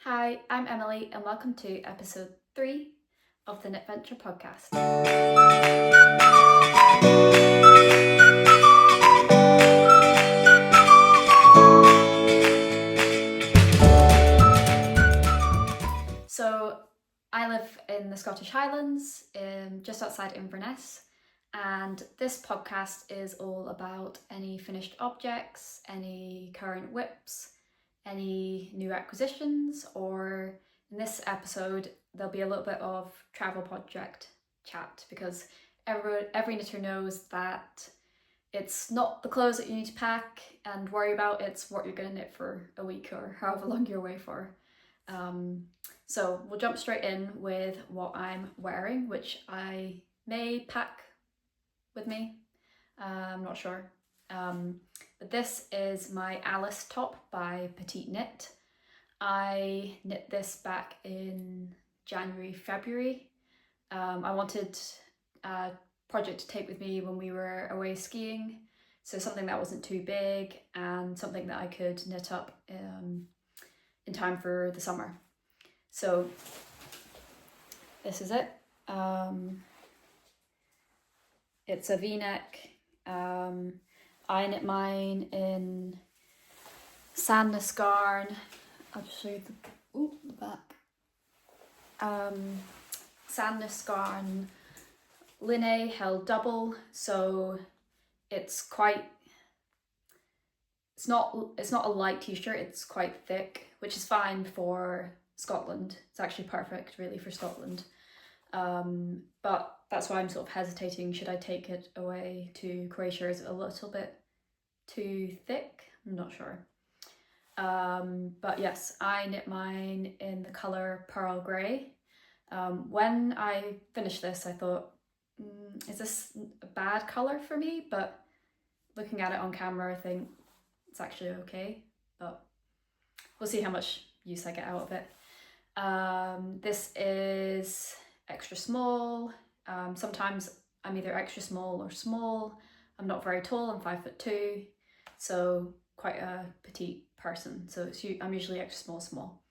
Hi, I'm Emily and welcome to episode 3 of the Knitventure podcast. So I live in the Scottish Highlands, just outside Inverness, and this podcast is all about any finished objects, any current whips, any new acquisitions, or in this episode there'll be a little bit of travel project chat because every knitter knows that it's not the clothes that you need to pack and worry about, it's what you're going to knit for a week or however long you're away for. So we'll jump straight in with what I'm wearing, which I may pack with me, I'm not sure. But this is my Alice top by PetiteKnit. I knit this back in January, February. I wanted a project to take with me when we were away skiing, so something that wasn't too big and something that I could knit up in time for the summer. So this is it. It's a V-neck. I knit mine in Sandnes Garn. I'll just show you the back. Sandnes Garn Line held double, so it's not a light t-shirt, it's quite thick, which is fine for Scotland. It's actually perfect really for Scotland. But that's why I'm sort of hesitating. Should I take it away to Croatia? Is it a little bit too thick? I'm not sure. But yes, I knit mine in the colour Pearl Grey. When I finished this, I thought, is this a bad colour for me? But looking at it on camera, I think it's actually okay. But we'll see how much use I get out of it. This is extra small. Sometimes I'm either extra small or small. I'm not very tall, I'm 5'2", so quite a petite person. So I'm usually extra small.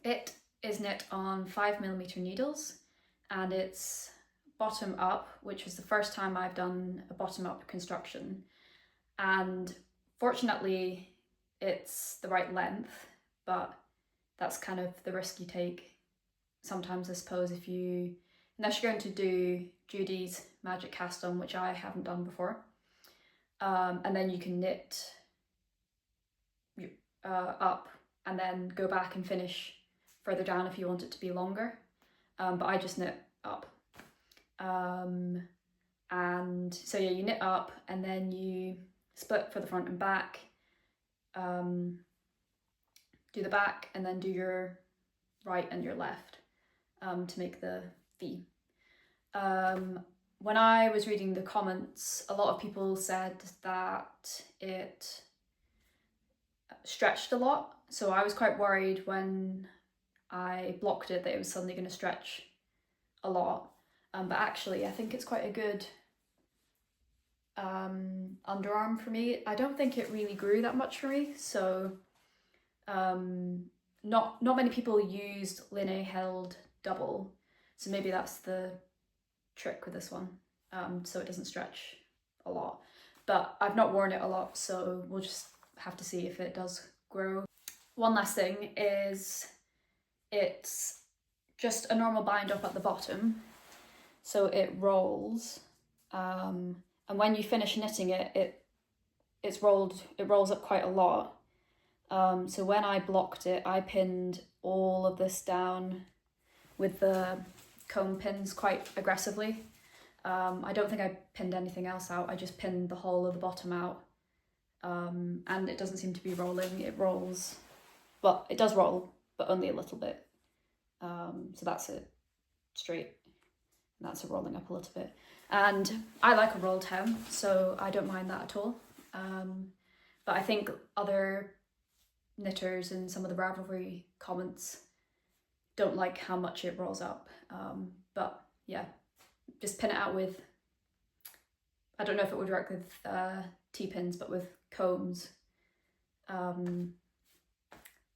It is knit on 5mm needles, and it's bottom up, which was the first time I've done a bottom up construction. And fortunately, it's the right length, but that's kind of the risk you take sometimes, I suppose, unless you're going to do Judy's magic cast on, which I haven't done before. And then you can knit up and then go back and finish further down if you want it to be longer. But I just knit up. And so yeah, you knit up and then you split for the front and back, do the back and then do your right and your left to make the V. When I was reading the comments, a lot of people said that it stretched a lot, so I was quite worried when I blocked it that it was suddenly going to stretch a lot, but actually I think it's quite a good underarm for me. I don't think it really grew that much for me, so not many people used Line held double, so maybe that's the trick with this one, so it doesn't stretch a lot. But I've not worn it a lot, so we'll just have to see if it does grow. One last thing is it's just a normal bind up at the bottom, so it rolls, and when you finish knitting it rolls up quite a lot. So when I blocked it, I pinned all of this down with the comb pins quite aggressively. I don't think I pinned anything else out, I just pinned the whole of the bottom out. And it doesn't seem to be rolling, it rolls. Well, it does roll, but only a little bit. So that's it, straight. And that's it rolling up a little bit. And I like a rolled hem, so I don't mind that at all. But I think other knitters in some of the Ravelry comments don't like how much it rolls up. But yeah, just pin it out with, I don't know if it would work with T-pins, but with combs.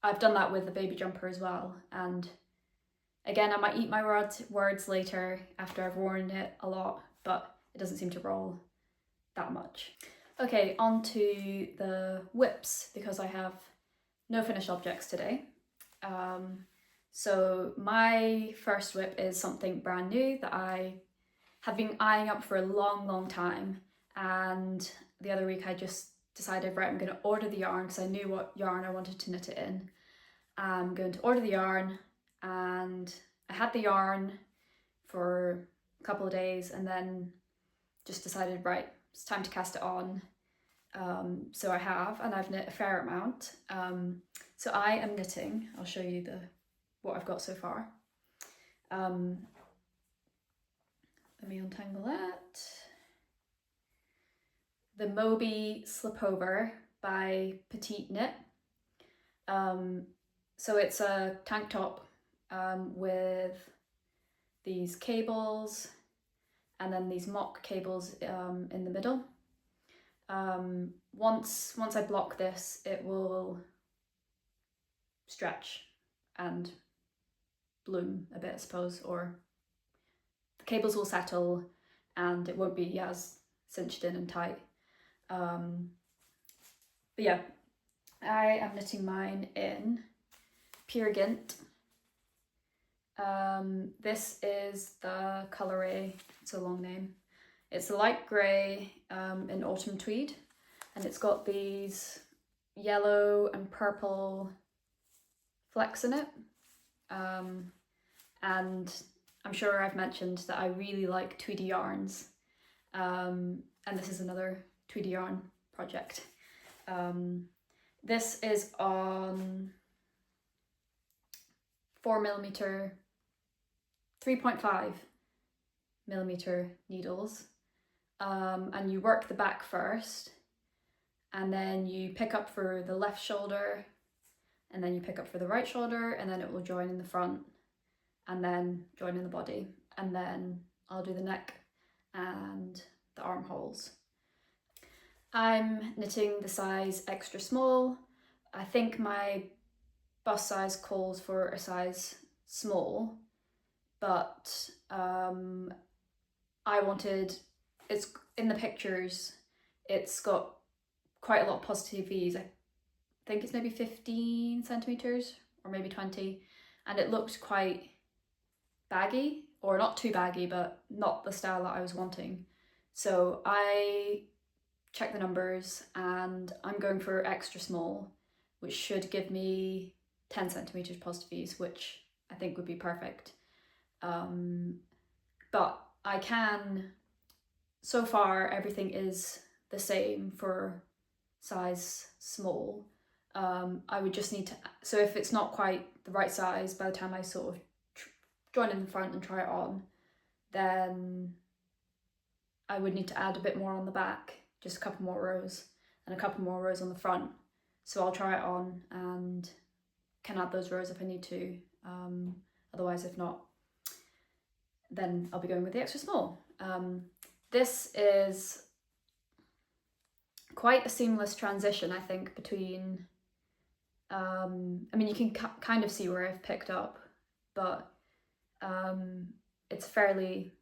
I've done that with the baby jumper as well, and again, I might eat my words later after I've worn it a lot, but it doesn't seem to roll that much. Okay, on to the whips, because I have no finished objects today. So my first whip is something brand new that I have been eyeing up for a long time, and the other week I just decided, right, I'm going to order the yarn because I knew what yarn I wanted to knit it in. I'm going to order the yarn, and I had the yarn for a couple of days and then just decided, right, it's time to cast it on. So I have, and I've knit a fair amount. So I am knitting, I'll show you what I've got so far. Let me untangle that. The Moby Slipover by PetiteKnit. So it's a tank top with these cables and then these mock cables in the middle. Once I block this, it will stretch and bloom a bit, I suppose, or the cables will settle and it won't be as cinched in and tight. But yeah, I am knitting mine in pure Gynt. This is the colourway, it's a long name. It's a light grey in autumn tweed, and it's got these yellow and purple flecks in it. And I'm sure I've mentioned that I really like tweedy yarns, and this is another tweedy yarn project. This is on 4mm, 3.5mm needles, and you work the back first, and then you pick up for the left shoulder, and then you pick up for the right shoulder, and then it will join in the front, and then join in the body, and then I'll do the neck and the armholes. I'm knitting the size extra small. I think my bust size calls for a size small, but I wanted, it's in the pictures, it's got quite a lot of positive V's. I think it's maybe 15 centimeters or maybe 20, and it looked quite baggy, or not too baggy, but not the style that I was wanting. So I checked the numbers and I'm going for extra small, which should give me 10 centimeters positive V's, which I think would be perfect. But I can, so far everything is the same for size small. I would just need to, so if it's not quite the right size by the time I sort of join in the front and try it on, then I would need to add a bit more on the back, just a couple more rows, and a couple more rows on the front. So I'll try it on and can add those rows if I need to. Otherwise, if not, then I'll be going with the extra small. This is quite a seamless transition, I think, between, I mean, you can kind of see where I've picked up, but it's fairly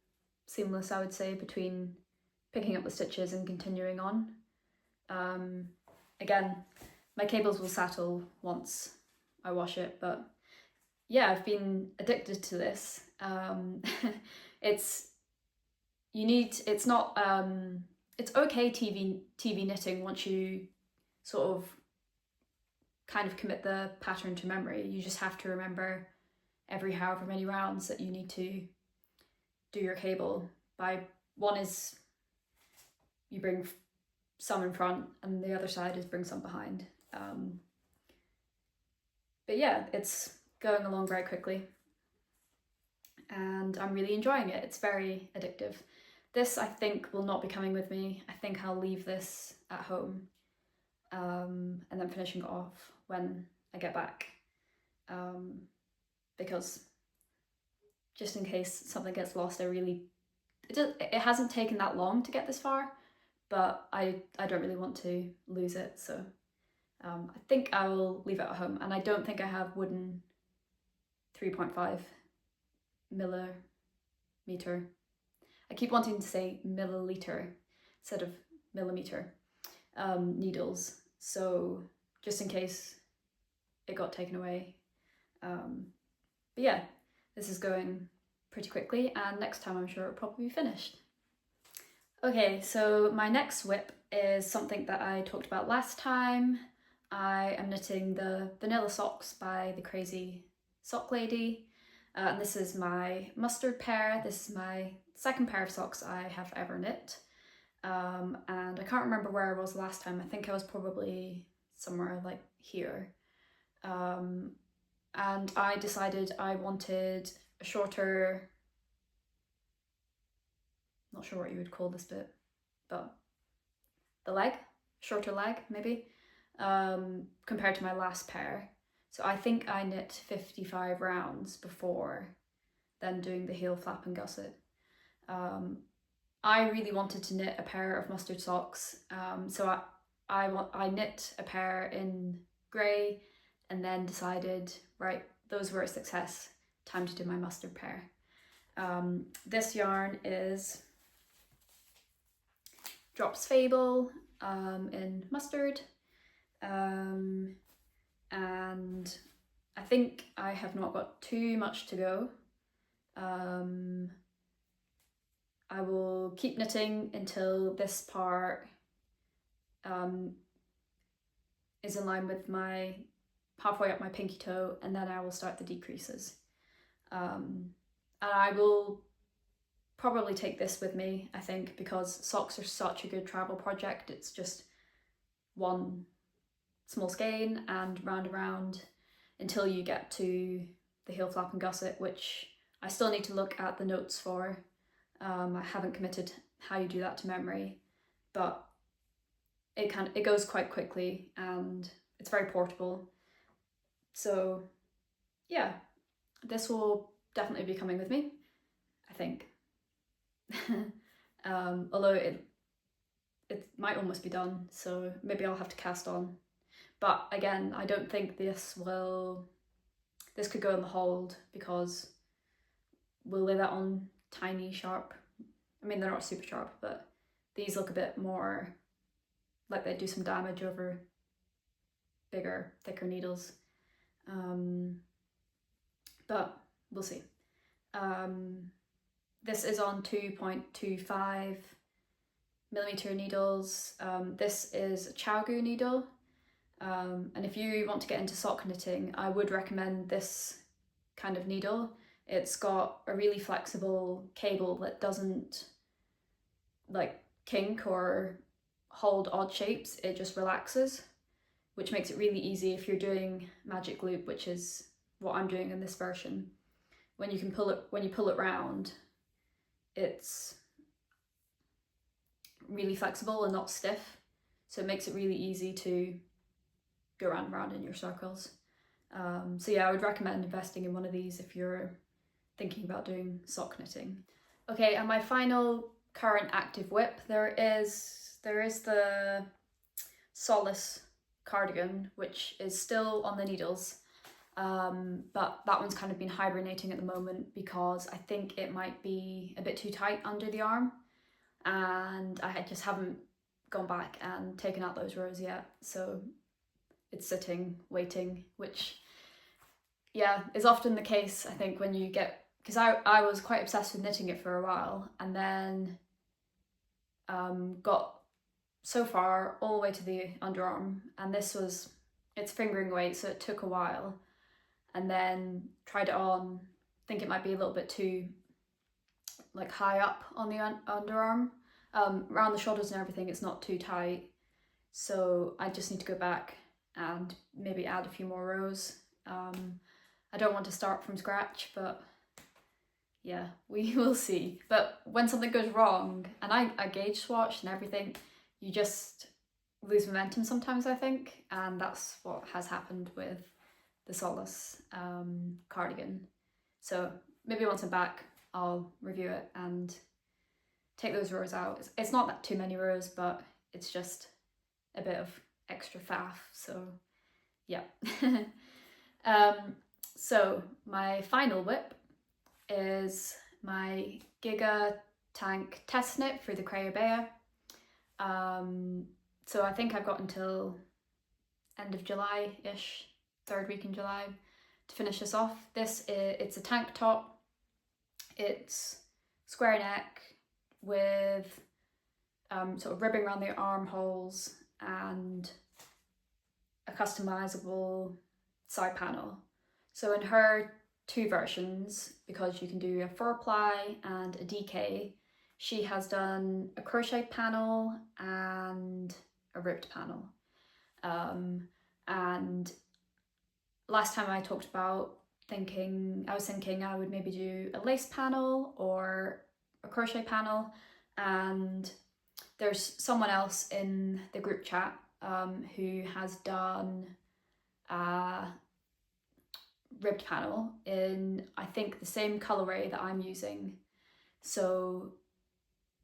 seamless, I would say, between picking up the stitches and continuing on. Again, my cables will settle once I wash it, but yeah, I've been addicted to this. It's okay TV knitting once you sort of kind of commit the pattern to memory. You just have to remember every however many rounds that you need to do your cable by. One is you bring some in front and the other side is bring some behind. But yeah, it's going along very quickly and I'm really enjoying it. It's very addictive. This, I think, will not be coming with me. I think I'll leave this at home and then finishing it off when I get back, because just in case something gets lost, it hasn't taken that long to get this far, but I don't really want to lose it, so I think I will leave it at home, and I don't think I have wooden 3.5 millimeter. I keep wanting to say milliliter instead of millimeter needles, so just in case it got taken away. But yeah, this is going pretty quickly, and next time I'm sure it'll probably be finished. Okay, so my next whip is something that I talked about last time. I am knitting the Vanilla Socks by the Crazy Sock Lady. And this is my mustard pair. This is my second pair of socks I have ever knit. And I can't remember where I was last time. I think I was probably somewhere like here. And I decided I wanted a shorter, not sure what you would call this bit, but the leg, shorter leg maybe, compared to my last pair. So I think I knit 55 rounds before then doing the heel flap and gusset. I really wanted to knit a pair of mustard socks, so I knit a pair in grey and then decided, right, those were a success, time to do my mustard pair. This yarn is Drops Fabel in mustard, and I think I have not got too much to go. I will keep knitting until this part is in line with my halfway up my pinky toe, and then I will start the decreases. And I will probably take this with me, I think, because socks are such a good travel project. It's just one small skein and round until you get to the heel flap and gusset, which I still need to look at the notes for. I haven't committed how you do that to memory, but it goes quite quickly and it's very portable. So yeah, this will definitely be coming with me, I think. Although it might almost be done, so maybe I'll have to cast on. But again, I don't think this could go in the hold, because we'll lay that on tiny sharp, I mean they're not super sharp, but these look a bit more like they do some damage over bigger, thicker needles. But we'll see. This is on 2.25 millimeter needles. This is a Chaogu needle. And if you want to get into sock knitting, I would recommend this kind of needle. It's got a really flexible cable that doesn't like kink or hold odd shapes, it just relaxes, which makes it really easy if you're doing magic loop, which is what I'm doing in this version. When you pull it round, it's really flexible and not stiff, so it makes it really easy to go round and round in your circles. So yeah, I would recommend investing in one of these if you're thinking about doing sock knitting. Okay, and my final current active whip, there is the Solace cardigan, which is still on the needles, but that one's kind of been hibernating at the moment because I think it might be a bit too tight under the arm, and I just haven't gone back and taken out those rows yet, so it's sitting waiting, which yeah is often the case, I think, when you get, because I was quite obsessed with knitting it for a while, and then got so far all the way to the underarm, and it's fingering weight, so it took a while, and then tried it on, think it might be a little bit too like high up on the underarm. Around the shoulders and everything it's not too tight, so I just need to go back and maybe add a few more rows. I don't want to start from scratch, but yeah, we will see. But when something goes wrong, and I gauge swatched and everything, you just lose momentum sometimes, I think, and that's what has happened with the Solace cardigan. So maybe once I'm back, I'll review it and take those rows out. It's not that too many rows, but it's just a bit of extra faff, so yeah. So my final whip is my Gigha tank test knit through the Crayobea. So I think I've got until end of July-ish, 3rd week in July, to finish this off. It's a tank top. It's square neck with sort of ribbing around the armholes and a customizable side panel. So in her 2 versions, because you can do a 4-ply and a DK, she has done a crochet panel and a ribbed panel. And last time I talked about I was thinking I would maybe do a lace panel or a crochet panel, and there's someone else in the group chat who has done a ribbed panel in, I think, the same colorway that I'm using. So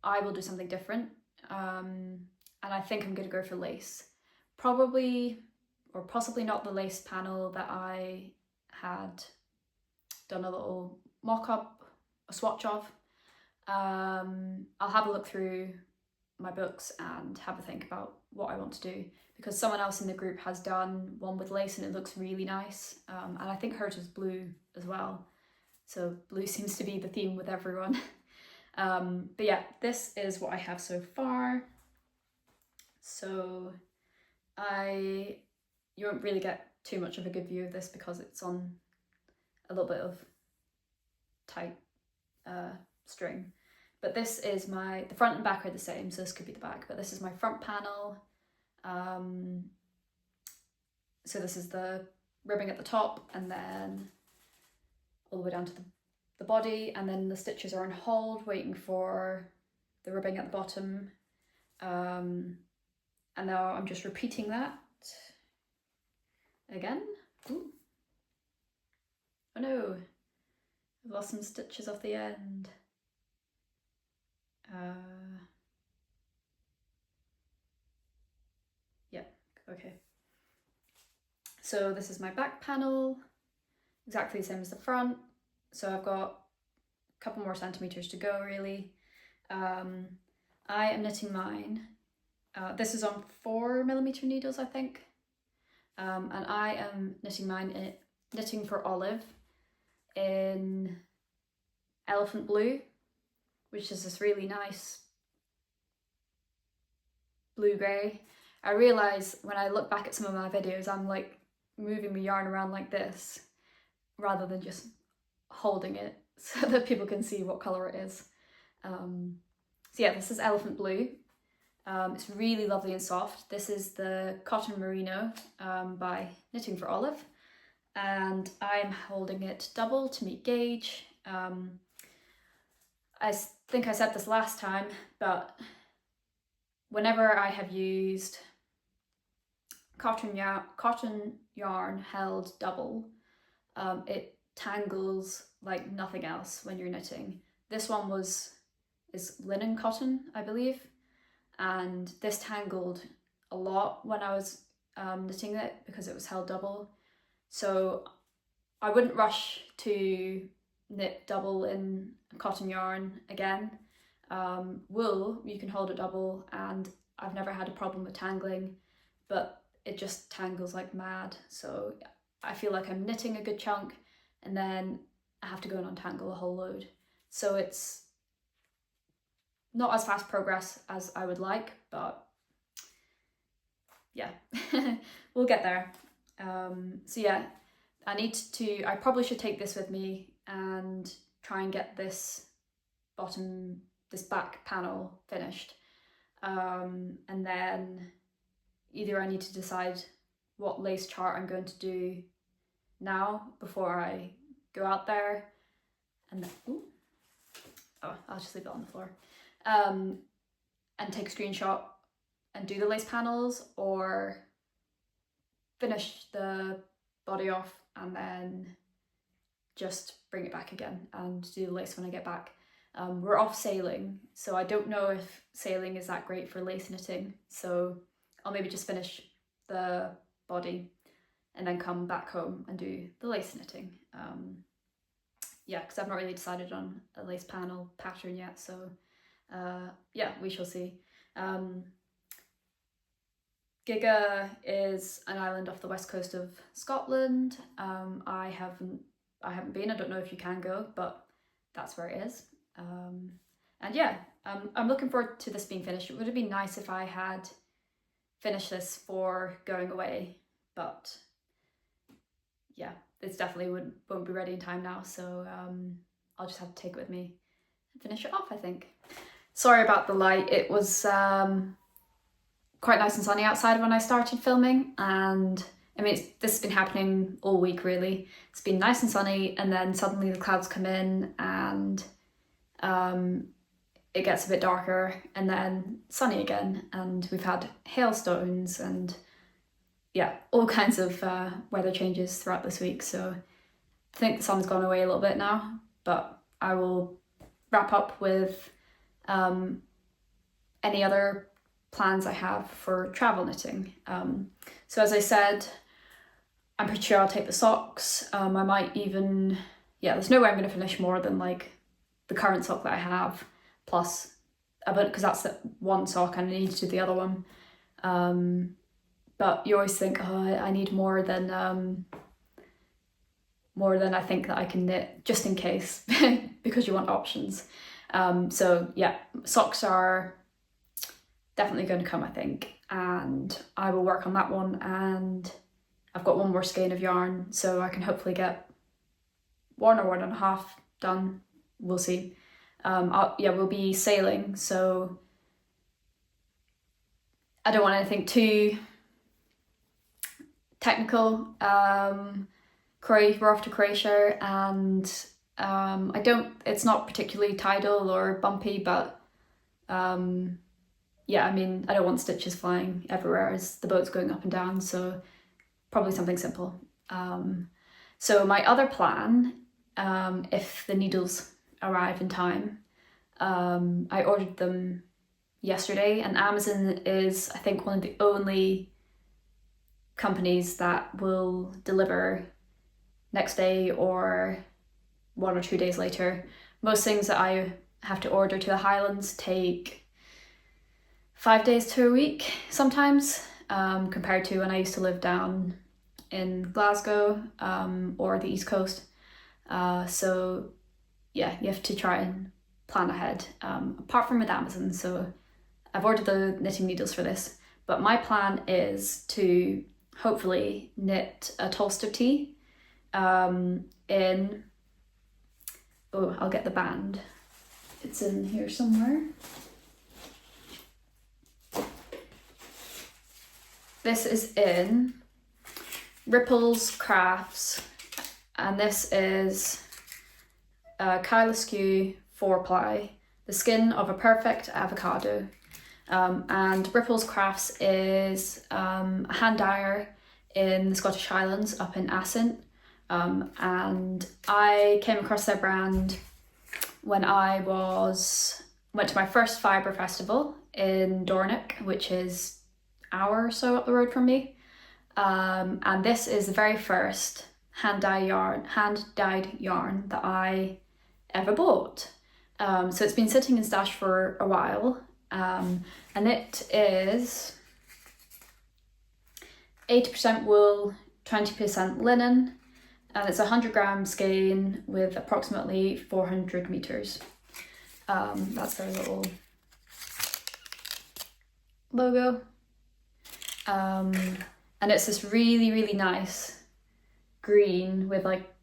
I will do something different, and I think I'm going to go for lace. Probably, or possibly not the lace panel that I had done a little mock-up, a swatch of. I'll have a look through my books and have a think about what I want to do, because someone else in the group has done one with lace and it looks really nice, and I think hers is blue as well, so blue seems to be the theme with everyone. But yeah, this is what I have so far. So you won't really get too much of a good view of this because it's on a little bit of tight string. But this is the front and back are the same, so this could be the back, but this is my front panel. So this is the ribbing at the top and then all the way down to the body, and then the stitches are on hold waiting for the ribbing at the bottom. And now I'm just repeating that again. Ooh. Oh no, I've lost some stitches off the end. Yeah, okay. So this is my back panel, exactly the same as the front. So I've got a couple more centimeters to go really. I am knitting mine. This is on 4mm needles, I think. And I am knitting mine knitting for Olive in Elephant Blue, which is this really nice blue-grey. I realise when I look back at some of my videos, I'm like moving my yarn around like this rather than just holding it so that people can see what colour it is. So yeah, this is Elephant Blue. It's really lovely and soft. This is the Cotton Merino by Knitting for Olive, and I'm holding it double to meet gauge. I think I said this last time, but whenever I have used cotton yarn held double, it tangles like nothing else when you're knitting. This one is linen cotton, I believe, and this tangled a lot when I was knitting it because it was held double. So I wouldn't rush to knit double in cotton yarn again. Wool, you can hold it double, and I've never had a problem with tangling, but it just tangles like mad. So I feel like I'm knitting a good chunk and then I have to go and untangle a whole load. So it's not as fast progress as I would like, but yeah, we'll get there. So yeah, I probably should take this with me and try and get this back panel finished. And then either I need to decide what lace chart I'm going to do now before I go out there, and then, I'll just leave it on the floor, and take a screenshot and do the lace panels, or finish the body off and then just bring it back again and do the lace when I get back. We're off sailing, so I don't know if sailing is that great for lace knitting, so I'll maybe just finish the body, and then come back home and do the lace knitting. Yeah, because I've not really decided on a lace panel pattern yet, so yeah, we shall see. Gigha is an island off the west coast of Scotland. I haven't been. I don't know if you can go, but that's where it is. And yeah, I'm looking forward to this being finished. It would have been nice if I had finished this for going away, but yeah, it's definitely won't be ready in time now, so I'll just have to take it with me and finish it off, I think. Sorry about the light. It was quite nice and sunny outside when I started filming, and I mean this has been happening all week really. It's been nice and sunny, and then suddenly the clouds come in and it gets a bit darker, and then sunny again, and we've had hailstones and yeah, all kinds of weather changes throughout this week. So I think the sun's gone away a little bit now, but I will wrap up with any other plans I have for travel knitting. So as I said, I'm pretty sure I'll take the socks. I might even, yeah, there's no way I'm going to finish more than like the current sock that I have, plus, because that's the one sock and I need to do the other one. But you always think, oh, I need more than I think that I can knit, just in case, because you want options. So yeah, socks are definitely going to come, I think, and I will work on that one, and I've got one more skein of yarn, so I can hopefully get 1 or 1.5 done. We'll see. Yeah, we'll be sailing, so I don't want anything too technical. We're off to Croatia, and it's not particularly tidal or bumpy, but yeah, I mean, I don't want stitches flying everywhere as the boat's going up and down, so probably something simple. So my other plan, if the needles arrive in time, I ordered them yesterday, and Amazon is, I think, one of the only companies that will deliver next day or 1 or 2 days later. Most things that I have to order to the Highlands take 5 days to a week sometimes, compared to when I used to live down in Glasgow or the East Coast. So yeah, you have to try and plan ahead, apart from with Amazon. So I've ordered the knitting needles for this, but my plan is to hopefully knit a Tolster tee in, oh, I'll get the band. It's in here somewhere. This is in Ripples Crafts, and this is Kyla Skew 4-ply, the skin of a perfect avocado. And Ripples Crafts is a hand dyer in the Scottish Highlands up in Assynt, and I came across their brand when I went to my first fibre festival in Dornoch, which is an hour or so up the road from me, and this is the very first hand-dyed yarn that I ever bought. So it's been sitting in stash for a while, and it is 80% wool, 20% linen, and it's a 100-gram skein with approximately 400 meters. That's their little logo. And it's this really, really nice green with like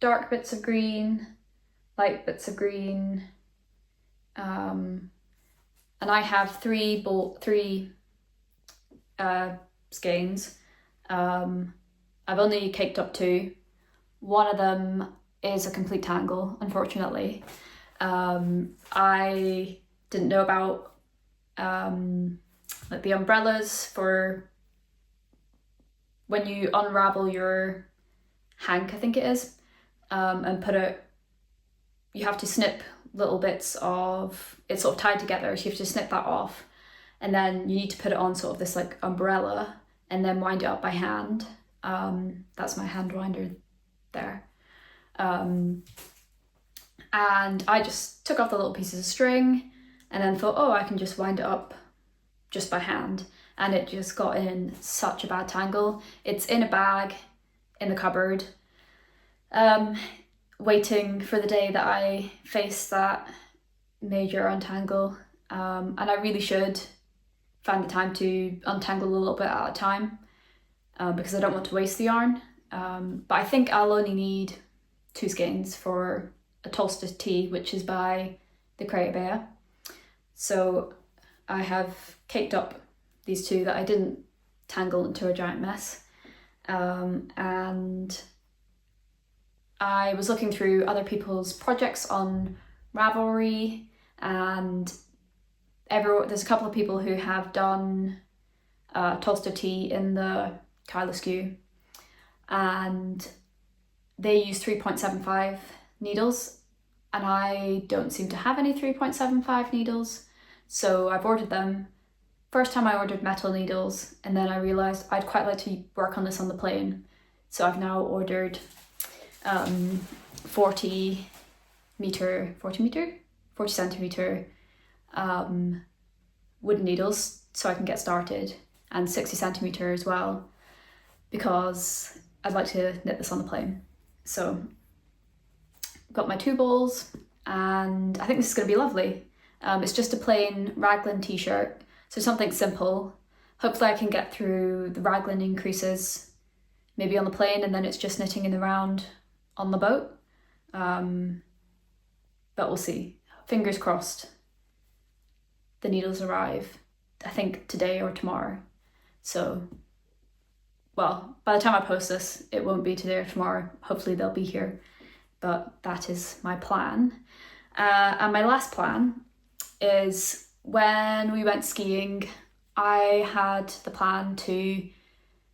dark bits of green, light bits of green. And I have three skeins. I've only caked up 2. One of them is a complete tangle, unfortunately. I didn't know about like the umbrellas for when you unravel your hank, I think it is, and put it, you have to snip little bits of, it's sort of tied together, so you have to snip that off, and then you need to put it on sort of this like umbrella and then wind it up by hand. That's my hand winder there. And I just took off the little pieces of string and then thought, oh, I can just wind it up just by hand. And it just got in such a bad tangle. It's in a bag in the cupboard, waiting for the day that I face that major untangle. And I really should find the time to untangle a little bit at a time, because I don't want to waste the yarn. But I think I'll only need 2 skeins for a Tolster tee, which is by the Craybea. So I have caked up these 2 that I didn't tangle into a giant mess. And I was looking through other people's projects on Ravelry, and there's a couple of people who have done Tolster tee in the Kyla SKU, and they use 3.75 needles, and I don't seem to have any 3.75 needles, so I've ordered them. First time I ordered metal needles, and then I realised I'd quite like to work on this on the plane, so I've now ordered 40 centimetre wooden needles so I can get started, and 60 centimetre as well, because I'd like to knit this on the plane. So got my 2 balls, and I think this is going to be lovely. It's just a plain raglan t-shirt, so something simple. Hopefully I can get through the raglan increases maybe on the plane, and then it's just knitting in the round on the boat. But we'll see. Fingers crossed the needles arrive, I think today or tomorrow. So, well, by the time I post this, it won't be today or tomorrow. Hopefully they'll be here, but that is my plan. And my last plan is, when we went skiing, I had the plan to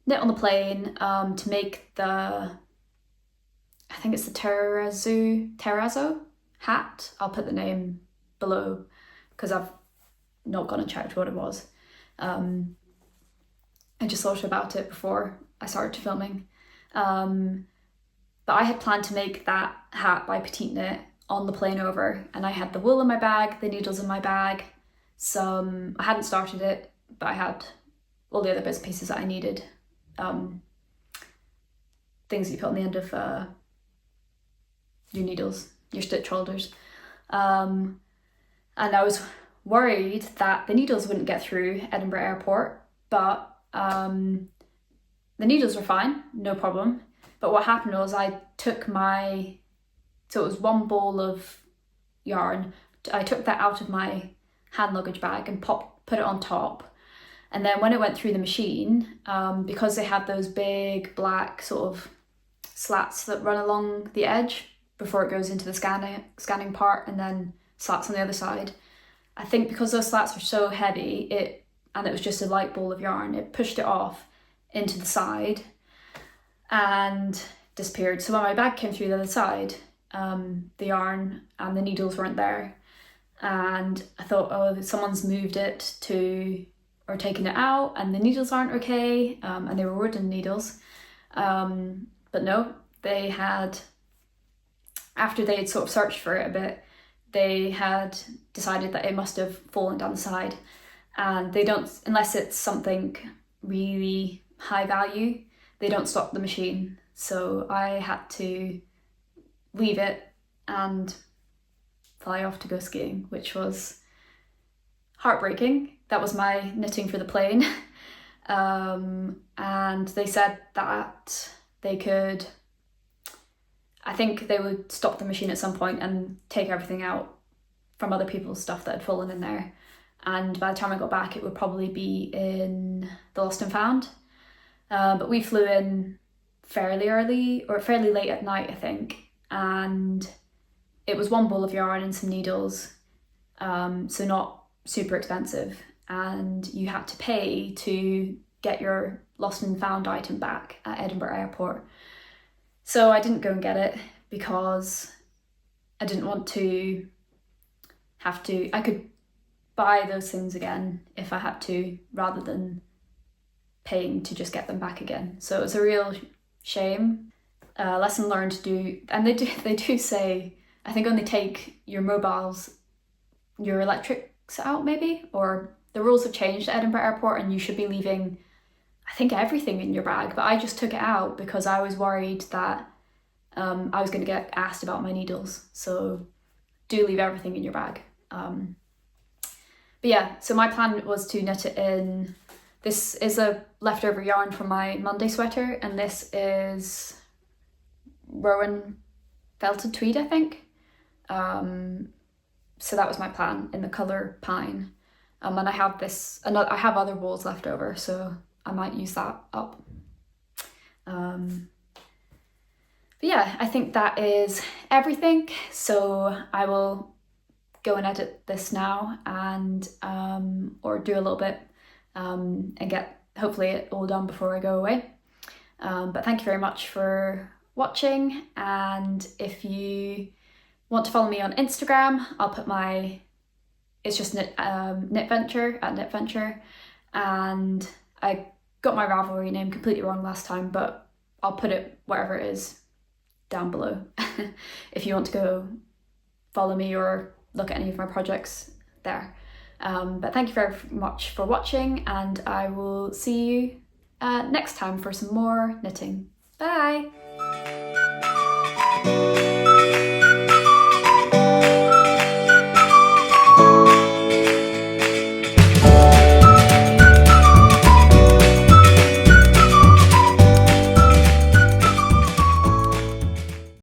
knit on the plane, to make I think it's the terrazzo hat. I'll put the name below because I've not gone and checked what it was. I just thought about it before I started filming. But I had planned to make that hat by PetiteKnit on the plane over, and I had the wool in my bag, the needles in my bag, I hadn't started it, but I had all the other bits and pieces that I needed. Things you put on the end of your needles, your stitch holders. And I was worried that the needles wouldn't get through Edinburgh Airport, but the needles were fine, no problem. But what happened was I took so it was 1 ball of yarn, I took that out of my hand luggage bag and put it on top. And then when it went through the machine, because they have those big black sort of slats that run along the edge before it goes into the scanning part, and then slats on the other side, I think because those slats were so heavy, and it was just a light ball of yarn, it pushed it off into the side and disappeared. So when my bag came through the other side, the yarn and the needles weren't there, and I thought, oh, someone's moved it or taken it out, and the needles aren't okay, and they were wooden needles. But no, they had, after they had sort of searched for it a bit, they had decided that it must have fallen down the side, and they don't, unless it's something really high value, they don't stop the machine. So I had to leave it and fly off to go skiing, which was heartbreaking. That was my knitting for the plane. And they said that they could, I think they would stop the machine at some point and take everything out from other people's stuff that had fallen in there. And by the time I got back, it would probably be in the Lost and Found. But we flew in fairly early, or fairly late at night, I think. And it was 1 ball of yarn and some needles, so not super expensive. And you had to pay to get your Lost and Found item back at Edinburgh Airport. So I didn't go and get it because I didn't want to I could buy those things again if I had to, rather than paying to just get them back again. So it was a real shame. Lesson learned to do, and they do say, I think only take your mobiles, your electrics out maybe, or the rules have changed at Edinburgh Airport and you should be leaving, I think, everything in your bag, but I just took it out because I was worried that I was going to get asked about my needles. So do leave everything in your bag. But yeah, so my plan was to knit it in, this is a leftover yarn from my Monday sweater, and this is Rowan felted tweed, I think. So that was my plan in the colour pine. And I have I have other wools left over, so I might use that up. But yeah, I think that is everything. So I will go and edit this now and or do a little bit and get hopefully it all done before I go away. But thank you very much for watching, and if you want to follow me on Instagram, I'll put it's just Knitventure at Knitventure, and I got my Ravelry name completely wrong last time, but I'll put it wherever it is down below if you want to go follow me or look at any of my projects there. But thank you very much for watching, and I will see you next time for some more knitting. Bye!